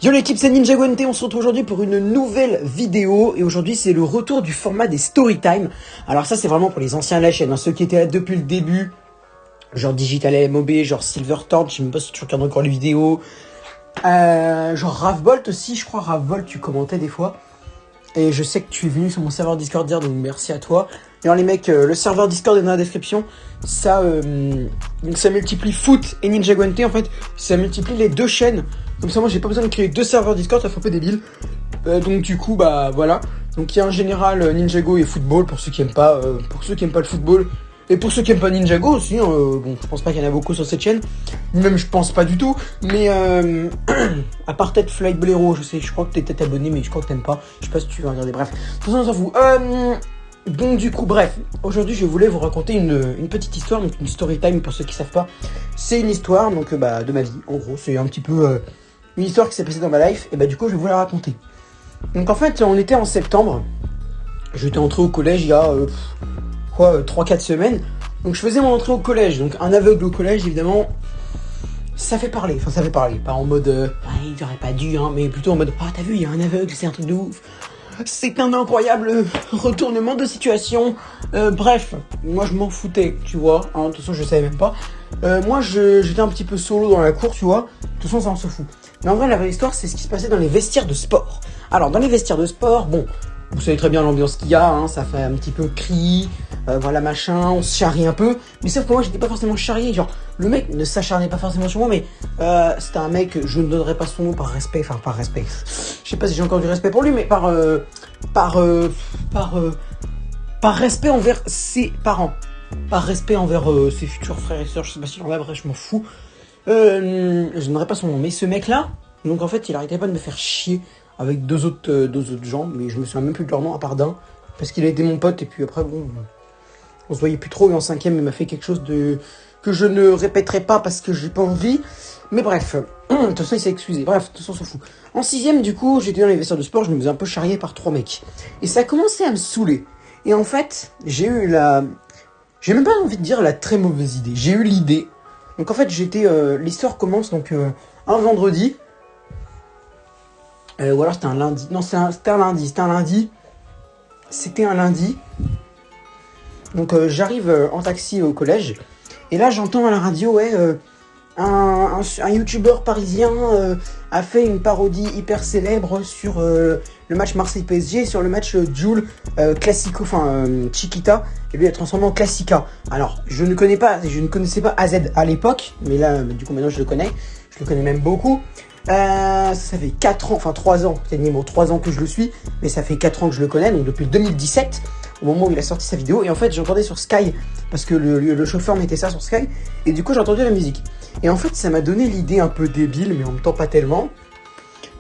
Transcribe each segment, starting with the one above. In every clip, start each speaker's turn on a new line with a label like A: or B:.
A: Yo l'équipe, c'est Ninjago NT, on se retrouve aujourd'hui pour une nouvelle vidéo et aujourd'hui c'est le retour du format des storytime. Alors ça c'est vraiment pour les anciens de la chaîne, ceux qui étaient là depuis le début, genre Digital LMOB, genre Silvertorch, je sais même pas si tu regardes encore les vidéos, genre Ravbolt aussi, je crois Ravbolt tu commentais des fois. Et je sais que tu es venu sur mon serveur Discord dire, donc merci à toi. Et alors les mecs, le serveur Discord est dans la description. Ça, donc ça multiplie Foot et Ninjago NT en fait. Ça multiplie les deux chaînes. Comme ça moi j'ai pas besoin de créer deux serveurs Discord, ça fait un peu débile. Donc du coup bah voilà. Donc il y a en général Ninjago et football pour ceux qui aiment pas, le football. Et pour ceux qui aiment pas Ninjago aussi, bon je pense pas qu'il y en a beaucoup sur cette chaîne. Même je pense pas du tout. Mais à part peut-être Flight Blaireau, je crois que t'es peut-être abonné mais je crois que t'aimes pas. Je sais pas si tu veux regarder, bref. De toute façon on s'en fout. Donc du coup bref, aujourd'hui je voulais vous raconter une petite histoire, donc une story time pour ceux qui savent pas. C'est une histoire donc de ma vie, en gros c'est un petit peu une histoire qui s'est passée dans ma life, et du coup je vais vous la raconter. Donc en fait on était en septembre, j'étais entré au collège il y a 3-4 semaines, donc je faisais mon entrée au collège, donc un aveugle au collège évidemment, ça fait parler, pas en mode il t'aurait pas dû mais plutôt en mode t'as vu il y a un aveugle, c'est un truc de ouf. C'est un incroyable retournement de situation. Bref, moi je m'en foutais, tu vois. De toute façon, je savais même pas. Moi, j'étais un petit peu solo dans la cour, tu vois. De toute façon, ça on se fout. Mais en vrai, la vraie histoire, c'est ce qui se passait dans les vestiaires de sport. Alors, dans les vestiaires de sport, bon, vous savez très bien l'ambiance qu'il y a. Ça fait un petit peu cri, voilà machin. On se charrie un peu. Mais sauf que moi, j'étais pas forcément charrié. Genre, le mec ne s'acharnait pas forcément sur moi, mais c'était un mec. Je ne donnerai pas son nom par respect. Enfin, par respect. Je sais pas si j'ai encore du respect pour lui, mais par respect envers ses parents, par respect envers ses futurs frères et sœurs, je sais pas si j'en ai, bref, je m'en fous. Je n'aurais pas son nom, mais ce mec-là, donc en fait, il arrêtait pas de me faire chier avec deux autres gens, mais je me souviens même plus de leur nom à part d'un, parce qu'il a été mon pote, et puis après, bon, on se voyait plus trop, et en cinquième, il m'a fait quelque chose que je ne répéterai pas parce que j'ai pas envie. Mais bref, de toute façon il s'est excusé, bref, de toute façon on s'en fout. En sixième du coup, j'étais dans les vestiaires de sport, je me faisais un peu charrier par 3 mecs. Et ça a commencé à me saouler. Et en fait, j'ai même pas envie de dire la très mauvaise idée, j'ai eu l'idée. Donc en fait l'histoire commence donc un vendredi. Ou alors c'était un lundi, non c'était un lundi. Donc j'arrive en taxi au collège. Et là j'entends à la radio, un youtubeur parisien a fait une parodie hyper célèbre sur le match Marseille-PSG, sur le match Jul Classico, Chiquita, et lui a transformé en Classica. Alors, je ne connaissais pas AZ à l'époque, mais là, du coup, maintenant je le connais même beaucoup. Ça fait 4 ans, 3 ans, c'est niveau 3 ans que je le suis, mais ça fait 4 ans que je le connais, donc depuis 2017, au moment où il a sorti sa vidéo, et en fait j'entendais sur Sky, parce que le chauffeur mettait ça sur Sky, et du coup j'ai entendu la musique. Et en fait ça m'a donné l'idée un peu débile, mais en même temps pas tellement,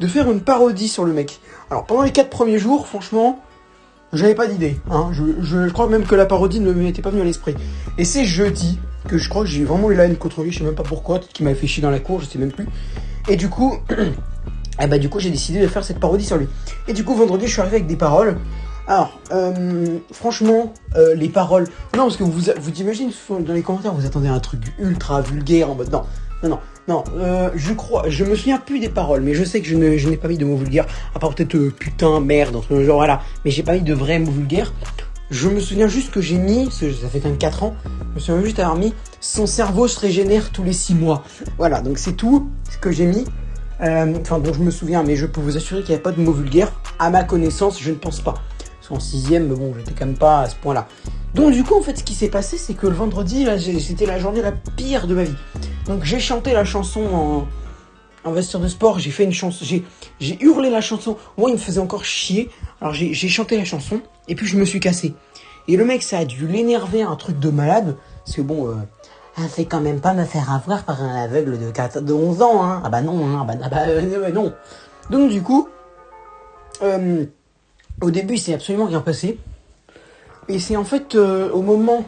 A: de faire une parodie sur le mec. Alors pendant les 4 premiers jours, franchement, j'avais pas d'idée, je crois même que la parodie ne m'était pas venue à l'esprit. Et c'est jeudi, que je crois que j'ai vraiment eu la haine contre lui, je sais même pas pourquoi, peut-être qu'il m'avait fait chier dans la cour, je sais même plus. Et du coup, j'ai décidé de faire cette parodie sur lui. Et du coup, vendredi, je suis arrivé avec des paroles. Alors, franchement, les paroles... Non, parce que vous imaginez, dans les commentaires, vous attendez un truc ultra vulgaire, en mode... Non, je me souviens plus des paroles, mais je sais que je n'ai pas mis de mots vulgaires, à part peut-être putain, merde, dans ce genre, voilà. Mais j'ai pas mis de vrais mots vulgaires. Je me souviens juste que j'ai mis, ça fait quand même 4 ans, je me souviens juste avoir mis « Son cerveau se régénère tous les 6 mois ». Voilà, donc c'est tout ce que j'ai mis, dont je me souviens, mais je peux vous assurer qu'il n'y a pas de mots vulgaires. À ma connaissance, je ne pense pas. Parce qu'en 6ème, mais bon, j'étais quand même pas à ce point-là. Donc du coup, en fait, ce qui s'est passé, c'est que le vendredi, là, c'était la journée la pire de ma vie. Donc j'ai chanté la chanson en vestiaire de sport, j'ai fait une chanson, j'ai hurlé la chanson, moi il me faisait encore chier, alors j'ai chanté la chanson, et puis je me suis cassé. Et le mec, ça a dû l'énerver, un truc de malade, parce que bon, c'est quand même pas me faire avoir par un aveugle de 11 ans, hein. Ah bah non, non. Donc du coup, au début, il s'est absolument rien passé, et c'est en fait au moment...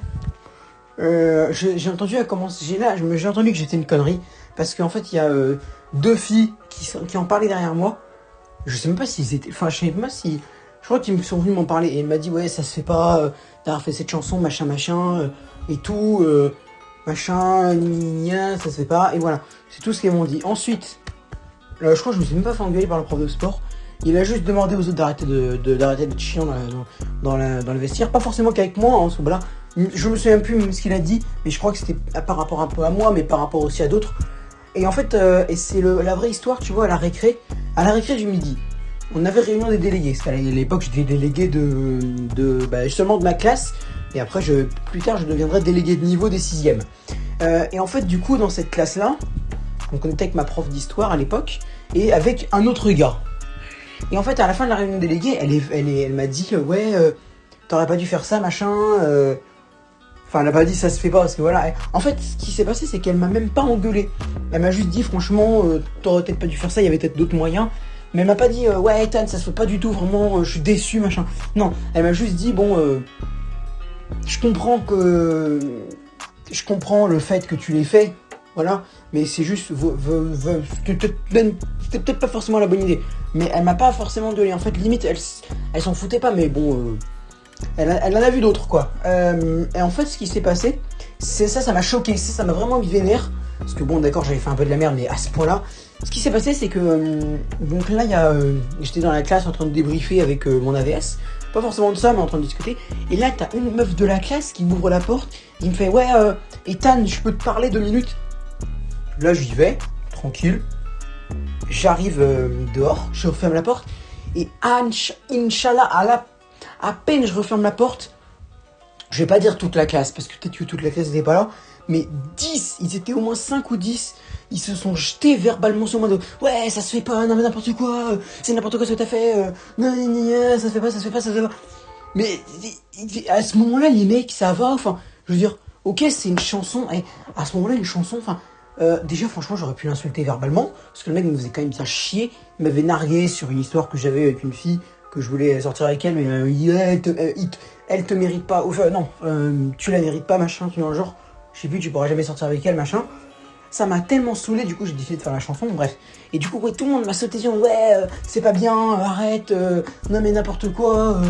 A: j'ai entendu que j'étais une connerie, parce qu'en fait il y a 2 filles qui en parlaient derrière moi. Je sais même pas s'ils étaient, je sais même pas si, je crois qu'ils sont venus m'en parler, et elle m'a dit ouais ça se fait pas d'avoir fait cette chanson machin et tout, machin ça se fait pas, et voilà, c'est tout ce qu'elles m'ont dit. Ensuite Je crois que je me suis même pas fait engueuler par le prof de sport. Il a juste demandé aux autres d'arrêter d'être chiant dans le vestiaire. Pas forcément qu'avec moi, hein, parce que voilà. Je me souviens plus même ce qu'il a dit, mais je crois que c'était par rapport un peu à moi, mais par rapport aussi à d'autres. Et en fait, et c'est la vraie histoire, tu vois, à la récré du midi. On avait réunion des délégués. Parce qu'à l'époque, j'étais délégué seulement de ma classe. Et après, plus tard, je deviendrai délégué de niveau des 6e. Et en fait, du coup, dans cette classe-là, on était avec ma prof d'histoire à l'époque, et avec un autre gars. Et en fait, à la fin de la réunion des délégués, elle m'a dit, ouais, t'aurais pas dû faire ça, machin. Enfin, elle a pas dit ça se fait pas, parce que voilà. En fait, ce qui s'est passé, c'est qu'elle m'a même pas engueulé. Elle m'a juste dit, franchement, t'aurais peut-être pas dû faire ça, il y avait peut-être d'autres moyens. Mais elle m'a pas dit, ouais, Ethan, ça se fait pas du tout, vraiment, je suis déçu, machin. Non, elle m'a juste dit, bon, je comprends le fait que tu l'aies fait, voilà, mais c'est juste, c'était peut-être pas forcément la bonne idée. Mais elle m'a pas forcément gueulé, en fait, limite, elle s'en foutait pas, mais bon, elle en a vu d'autres, quoi. Et en fait, ce qui s'est passé, c'est ça m'a choqué, ça m'a vraiment mis vénère. Parce que bon, d'accord, j'avais fait un peu de la merde, mais à ce point-là, ce qui s'est passé, c'est que donc là, j'étais dans la classe en train de débriefer avec mon AVS. Pas forcément de ça, mais en train de discuter. Et là, t'as une meuf de la classe qui m'ouvre la porte. Il me fait, ouais, Ethan, je peux te parler 2 minutes. Là, j'y vais, tranquille. J'arrive dehors, je referme la porte. Et Inch'Allah, à peine je referme la porte, je vais pas dire toute la classe, parce que peut-être que toute la classe n'était pas là, mais 10, ils étaient au moins 5 ou 10, ils se sont jetés verbalement sur moi de « Ouais, ça se fait pas, non mais n'importe quoi, c'est n'importe quoi ce que t'as fait, non, ça se fait pas, ça se fait pas, ça se fait pas. » Mais à ce moment-là, les mecs, ça va, enfin, je veux dire, ok, c'est une chanson, et à ce moment-là, une chanson, enfin, déjà, franchement, j'aurais pu l'insulter verbalement, parce que le mec me faisait quand même bien chier, il m'avait nargué sur une histoire que j'avais avec une fille, que je voulais sortir avec elle, mais elle te mérite pas, enfin, non, tu la mérites pas, machin, tu vois, genre, je sais plus, tu pourras jamais sortir avec elle, machin. Ça m'a tellement saoulé, du coup j'ai décidé de faire la chanson, bref. Et du coup, ouais, tout le monde m'a sauté sur ouais, c'est pas bien, arrête, non mais n'importe quoi,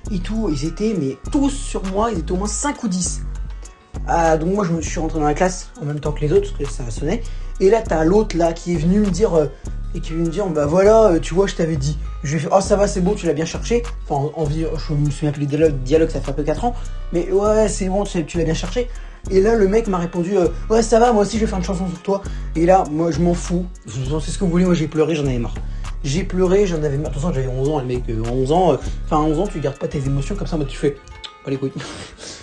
A: et tout. Ils étaient, mais tous sur moi, ils étaient au moins 5 ou 10. Donc moi je me suis rentré dans la classe en même temps que les autres, parce que ça sonnait. Et là t'as l'autre là qui est venu me dire, bah voilà, tu vois, je t'avais dit. Je lui ai fait, oh ça va, c'est bon, tu l'as bien cherché. Enfin, je me souviens plus des dialogues, ça fait un peu 4 ans. Mais ouais, c'est bon, tu l'as bien cherché. Et là, le mec m'a répondu, ouais, ça va, moi aussi, je vais faire une chanson sur toi. Et là, moi, je m'en fous. C'est ce que vous voulez, moi, j'ai pleuré, j'en avais marre. J'ai pleuré, j'en avais marre. De toute façon, j'avais 11 ans, le mec, 11 ans. À 11 ans, tu gardes pas tes émotions comme ça, moi, tu fais, pas les couilles.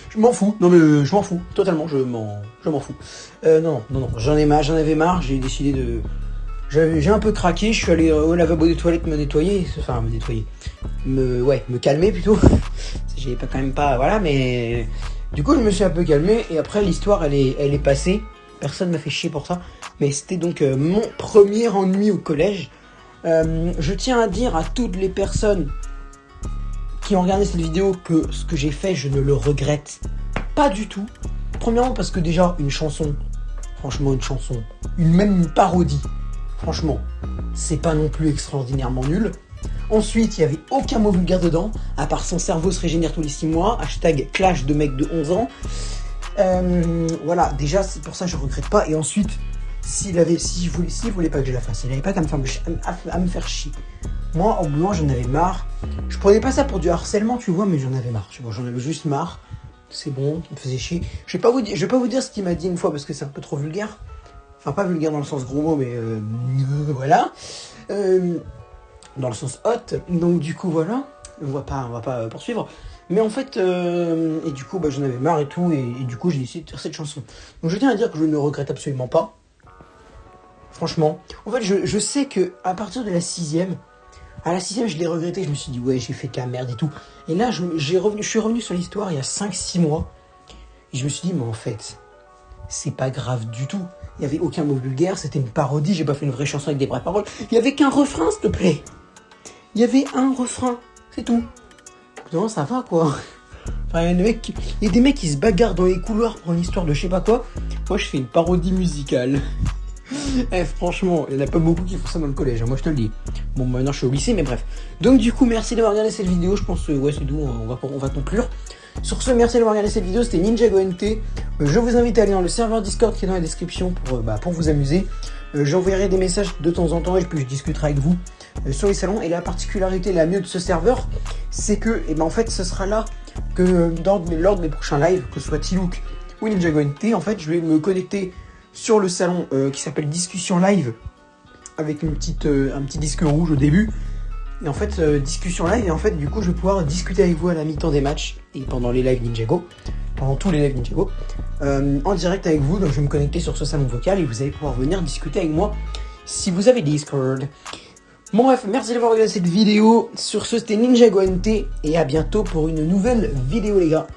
A: Je m'en fous. Non, mais je m'en fous. Totalement, je m'en fous. Non, j'en avais marre, j'ai décidé de... J'ai un peu craqué, je suis allé au lavabo des toilettes me nettoyer. Enfin, me nettoyer. Me calmer, plutôt. J'ai quand même pas... Voilà, mais... Du coup, je me suis un peu calmé et après l'histoire, elle est passée. Personne m'a fait chier pour ça. Mais c'était donc mon premier ennui au collège. Je tiens à dire à toutes les personnes qui ont regardé cette vidéo que ce que j'ai fait, je ne le regrette pas du tout. Premièrement parce que déjà, une chanson, franchement même une parodie, franchement, c'est pas non plus extraordinairement nul. Ensuite, il n'y avait aucun mot vulgaire dedans, à part son cerveau se régénère tous les 6 mois, hashtag clash de mec de 11 ans. Voilà, déjà, c'est pour ça que je regrette pas. Et ensuite, s'il voulait pas que je la fasse, il n'avait pas qu'à me faire chier. Moi, au bout d'un moment, j'en avais marre. Je prenais pas ça pour du harcèlement, tu vois, mais j'en avais marre. Tu vois, j'en avais juste marre. C'est bon, il me faisait chier. Je vais pas vous dire ce qu'il m'a dit une fois, parce que c'est un peu trop vulgaire. Enfin, pas vulgaire dans le sens gros mot, mais voilà. Dans le sens hot, donc du coup voilà, on va pas poursuivre, mais en fait, et du coup j'en avais marre et tout, et du coup j'ai décidé de faire cette chanson. Donc je tiens à dire que je ne regrette absolument pas, franchement. En fait je sais que à partir de la 6e, à la 6e je l'ai regretté, je me suis dit ouais j'ai fait de la merde et tout, et là je suis revenu sur l'histoire il y a 5-6 mois, et je me suis dit mais en fait, c'est pas grave du tout. Il n'y avait aucun mot vulgaire, c'était une parodie, j'ai pas fait une vraie chanson avec des vraies paroles, il y avait qu'un refrain s'il te plaît. Il y avait un refrain, c'est tout. Non, ça va quoi. Enfin, il y a des mecs qui se bagarrent dans les couloirs pour une histoire de je sais pas quoi. Moi, je fais une parodie musicale. Franchement, il n'y en a pas beaucoup qui font ça dans le collège, hein, moi je te le dis. Bon, maintenant je suis au lycée, mais bref. Donc, du coup, merci d'avoir regardé cette vidéo. Je pense, ouais, c'est tout, on va conclure. Sur ce, merci d'avoir regardé cette vidéo. C'était Ninja GoNT. Je vous invite à aller dans le serveur Discord qui est dans la description pour vous amuser. J'enverrai des messages de temps en temps et puis je discuterai avec vous sur les salons. Et la particularité la mieux de ce serveur, c'est que en fait ce sera là que lors de mes prochains lives, que ce soit Tilouk ou Ninjago NT, en fait je vais me connecter sur le salon qui s'appelle Discussion Live avec un petit disque rouge au début. Et en fait, discussion live, et en fait, du coup, je vais pouvoir discuter avec vous à la mi-temps des matchs et pendant les lives Ninjago, pendant tous les lives Ninjago, en direct avec vous. Donc, je vais me connecter sur ce salon vocal et vous allez pouvoir venir discuter avec moi si vous avez Discord. Bon, bref, merci d'avoir regardé cette vidéo. Sur ce, c'était Ninjago NT et à bientôt pour une nouvelle vidéo, les gars.